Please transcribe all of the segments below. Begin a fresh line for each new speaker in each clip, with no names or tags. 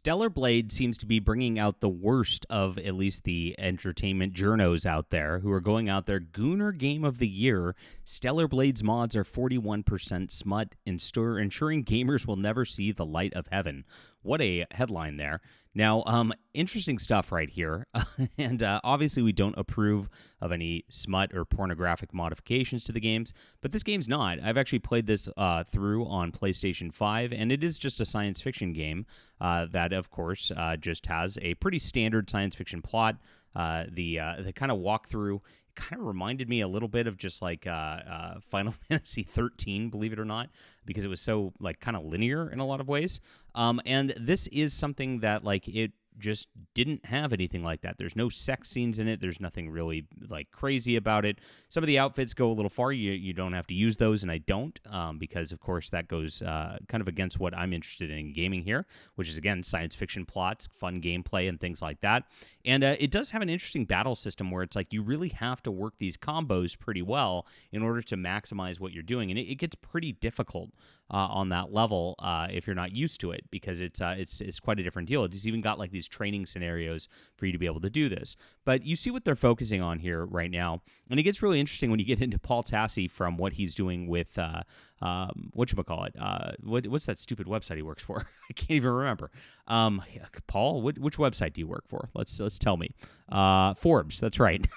Stellar Blade seems to be bringing out the worst of at least the entertainment journos out there who are going out there. Gooner Game of the Year. Stellar Blade's mods are 41% smut, ensuring gamers will never see the light of heaven. What a headline there. Now, interesting stuff right here. And obviously we don't approve of any smut or pornographic modifications to the games, but this game's not. I've actually played this through on PlayStation 5, and it is just a science fiction game that, of course, just has a pretty standard science fiction plot. The kind of walkthrough kind of reminded me a little bit of just like Final Fantasy 13, believe it or not, because it was so like kind of linear in a lot of ways. And this is something that like it just didn't have anything like that. There's no sex scenes in it. There's nothing really like crazy about it. Some of the outfits go a little far. You don't have to use those, and I don't because, of course, that goes kind of against what I'm interested in gaming here, which is, again, science fiction plots, fun gameplay, and things like that. And it does have an interesting battle system where it's like you really have to work these combos pretty well in order to maximize what you're doing. And it gets pretty difficult on that level if you're not used to it, because it's quite a different deal. It's even got like these training scenarios for you to be able to do this. But you see what they're focusing on here right now, and it gets really interesting when you get into Paul Tassi from what he's doing with whatchamacallit, what's that stupid website he works for? I can't even remember. Paul, which website do you work for? Let's tell me. Forbes, that's right.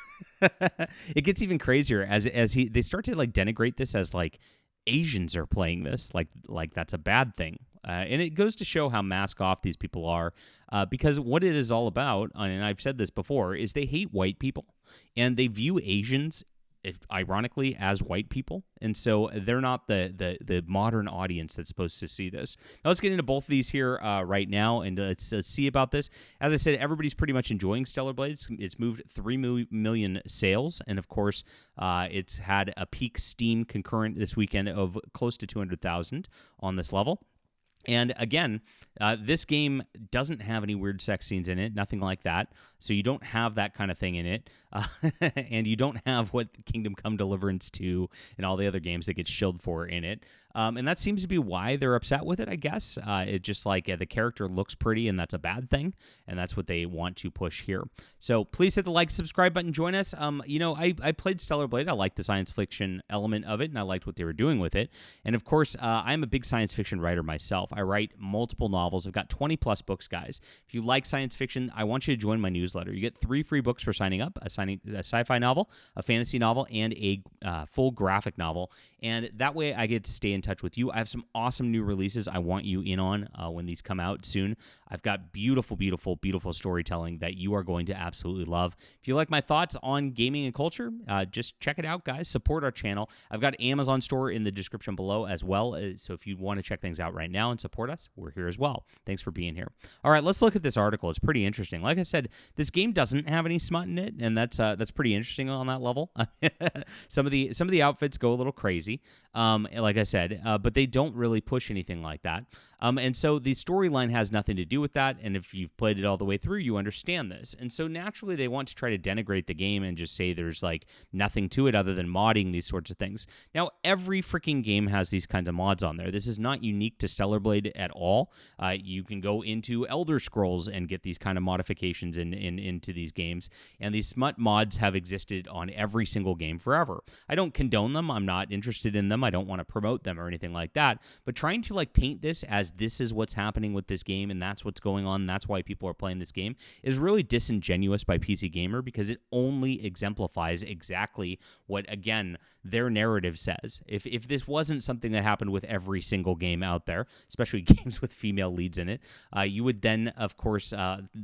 It gets even crazier as they start to like denigrate this as like Asians are playing this, like that's a bad thing. And it goes to show how mask off these people are, because what it is all about, and I've said this before, is they hate white people, and they view Asians, ironically, as white people, and so they're not the modern audience that's supposed to see this. Now let's get into both of these here right now, and let's see about this. As I said, everybody's pretty much enjoying Stellar Blade. It's moved 3 million sales, and of course, it's had a peak Steam concurrent this weekend of close to 200,000 on this level. And again, this game doesn't have any weird sex scenes in it, nothing like that. So you don't have that kind of thing in it. And you don't have what Kingdom Come Deliverance 2 and all the other games that get shilled for in it. And that seems to be why they're upset with it, I guess. It just like the character looks pretty, and that's a bad thing. And that's what they want to push here. So please hit the like, subscribe button, join us. I played Stellar Blade. I liked the science fiction element of it, and I liked what they were doing with it. And of course, I'm a big science fiction writer myself. I write multiple novels. I've got 20 plus books, guys. If you like science fiction, I want you to join my newsletter. You get 3 free books for signing up, a sci-fi novel, a fantasy novel, and a full graphic novel. And that way I get to stay in touch with you. I have some awesome new releases I want you in on when these come out soon. I've got beautiful, beautiful, beautiful storytelling that you are going to absolutely love. If you like my thoughts on gaming and culture, just check it out, guys. Support our channel. I've got Amazon store in the description below as well. So if you want to check things out right now and support us, we're here as well. Thanks for being here. All right, let's look at this article. It's pretty interesting. Like I said, this game doesn't have any smut in it, and that's pretty interesting on that level. Some of the outfits go a little crazy, like I said, but they don't really push anything like that. And so the storyline has nothing to do with that, and if you've played it all the way through, you understand this. And so naturally, they want to try to denigrate the game and just say there's like nothing to it other than modding these sorts of things. Now, every freaking game has these kinds of mods on there. This is not unique to Stellar Blade at all. You can go into Elder Scrolls and get these kind of modifications into these games, and these smut mods have existed on every single game forever. I don't condone them. I'm not interested in them. I don't want to promote them or anything like that, but trying to like paint this as this is what's happening with this game and that's what's going on, and that's why people are playing this game is really disingenuous by PC Gamer, because it only exemplifies exactly what, again, their narrative says. If this wasn't something that happened with every single game out there, especially games with female leads in it, you would then, of course,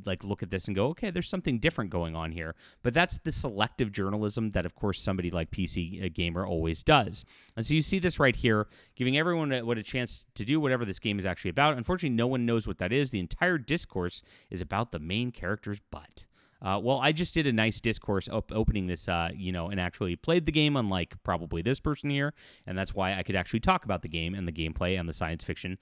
like look at this and go, okay, there's something different going on here. But that's the selective journalism that, of course, somebody like PC Gamer always does. And so you see this right here, giving everyone a chance to do whatever this game is actually about. Unfortunately, no one knows what that is. The entire discourse is about the main character's butt. Well, I just did a nice discourse opening this, and actually played the game, unlike probably this person here, and that's why I could actually talk about the game and the gameplay and the science fiction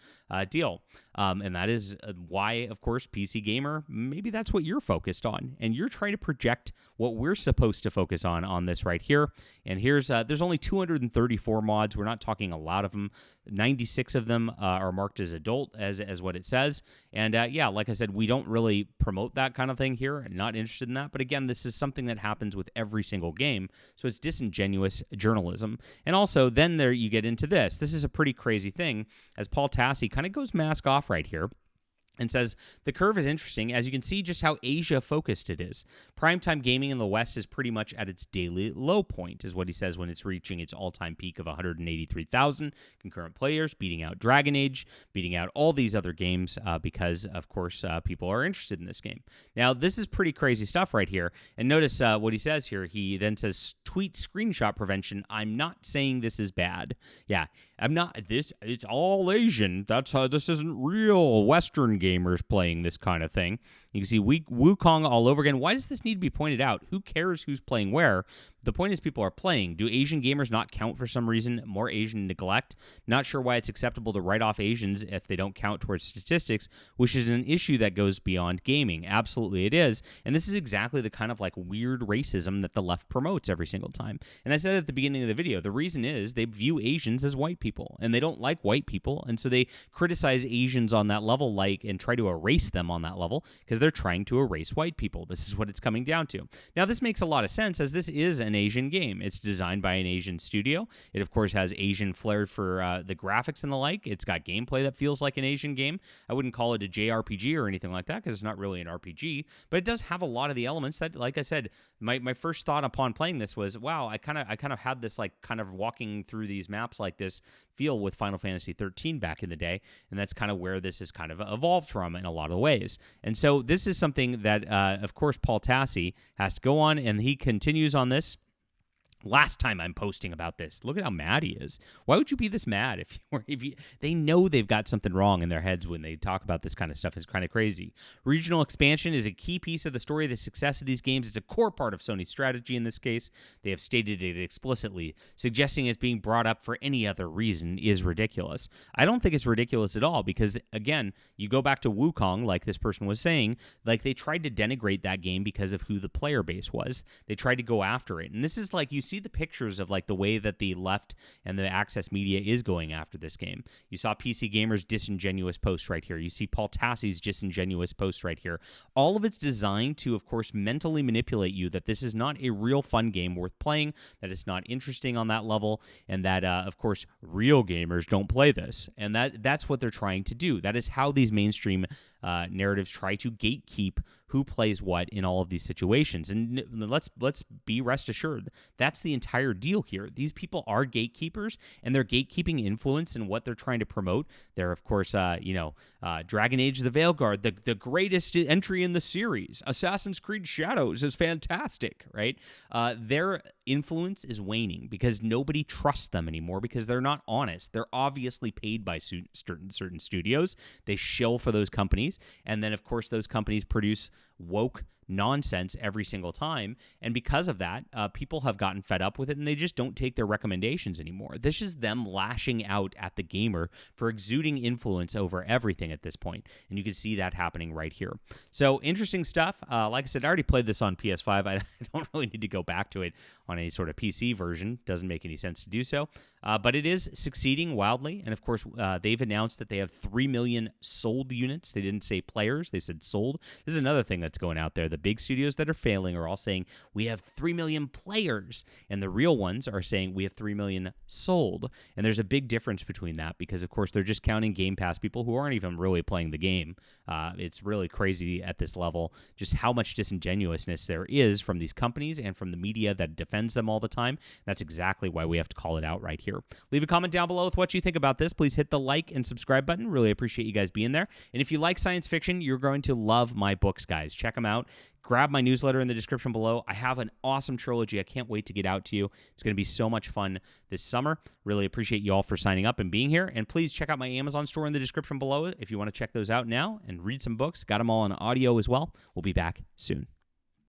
deal. And that is why, of course, PC Gamer, maybe that's what you're focused on, and you're trying to project what we're supposed to focus on this right here. And here's there's only 234 mods. We're not talking a lot of them. 96 of them are marked as adult, as what it says. And yeah, like I said, we don't really promote that kind of thing here. Not interested in that. But again, this is something that happens with every single game. So it's disingenuous journalism. And also, then there you get into this. This is a pretty crazy thing, as Paul Tassi kind of goes mask off right here and says, the curve is interesting, as you can see just how Asia-focused it is. Primetime gaming in the West is pretty much at its daily low point, is what he says, when it's reaching its all-time peak of 183,000 concurrent players, beating out Dragon Age, beating out all these other games, because, of course, people are interested in this game. Now, this is pretty crazy stuff right here, and notice what he says here. He then says, tweet screenshot prevention. I'm not saying this is bad. Yeah, I'm not. It's all Asian. That's how this isn't real Western gamers playing this kind of thing. You can see Wukong all over again. Why does this need to be pointed out? Who cares who's playing where? The point is people are playing. Do Asian gamers not count for some reason? More Asian neglect? Not sure why it's acceptable to write off Asians if they don't count towards statistics, which is an issue that goes beyond gaming. Absolutely it is. And this is exactly the kind of like weird racism that the left promotes every single time. And I said at the beginning of the video, the reason is they view Asians as white people, and they don't like white people, and so they criticize Asians on that level, and try to erase them on that level, because they're trying to erase white people. This is what it's coming down to. Now, this makes a lot of sense, as this is an Asian game. It's designed by an Asian studio. It, of course, has Asian flair for the graphics and the like. It's got gameplay that feels like an Asian game. I wouldn't call it a JRPG or anything like that, because it's not really an RPG, but it does have a lot of the elements that, like I said, my first thought upon playing this was, wow, I kind of had this like kind of walking through these maps like this feel with Final Fantasy 13 back in the day, and that's kind of where this is kind of evolved from in a lot of ways. And so this is something that, of course, Paul Tassi has to go on, and he continues on this. Last time I'm posting about this, look at how mad he is. Why would you be this mad if you they know they've got something wrong in their heads when they talk about this kind of stuff? Is kind of crazy. Regional expansion is a key piece of the story. The success of these games is a core part of Sony's strategy in this case. They have stated it explicitly. Suggesting it's being brought up for any other reason is ridiculous. I don't think it's ridiculous at all, because again, you go back to Wukong, like this person was saying, like they tried to denigrate that game because of who the player base was. They tried to go after it. And this is like, you see the pictures of like the way that the left and the access media is going after this game. You saw PC Gamer's disingenuous post right here. You see Paul Tassi's disingenuous post right here. All of it's designed to, of course, mentally manipulate you that this is not a real fun game worth playing, that it's not interesting on that level, and that, of course, real gamers don't play this. And that's what they're trying to do. That is how these mainstream narratives try to gatekeep who plays what in all of these situations. And let's be rest assured, that's the entire deal here. These people are gatekeepers, and they're gatekeeping influence in what they're trying to promote. They're, of course, Dragon Age the Veilguard, the greatest entry in the series. Assassin's Creed Shadows is fantastic, right? Their influence is waning because nobody trusts them anymore, because they're not honest. They're obviously paid by certain studios. They shill for those companies, and then, of course, those companies produce woke nonsense every single time, and because of that, people have gotten fed up with it, and they just don't take their recommendations anymore. This is them lashing out at the gamer for exuding influence over everything at this point, and you can see that happening right here. So interesting stuff. Like I said, I already played this on PS5. I don't really need to go back to it on any sort of PC version. Doesn't make any sense to do so, but it is succeeding wildly, and of course, they've announced that they have 3 million sold units. They didn't say players, they said sold. This is another thing that's going out there. The big studios that are failing are all saying we have 3 million players, and the real ones are saying we have 3 million sold. And there's a big difference between that, because of course they're just counting Game Pass people who aren't even really playing the game. It's really crazy at this level just how much disingenuousness there is from these companies and from the media that defends them all the time. That's exactly why we have to call it out right here. Leave a comment down below with what you think about this. Please hit the like and subscribe button. Really appreciate you guys being there. And if you like science fiction, you're going to love my books, guys. Check them out. Grab my newsletter in the description below. I have an awesome trilogy I can't wait to get out to you. It's going to be so much fun this summer. Really appreciate you all for signing up and being here. And please check out my Amazon store in the description below if you want to check those out now and read some books. Got them all on audio as well. We'll be back soon.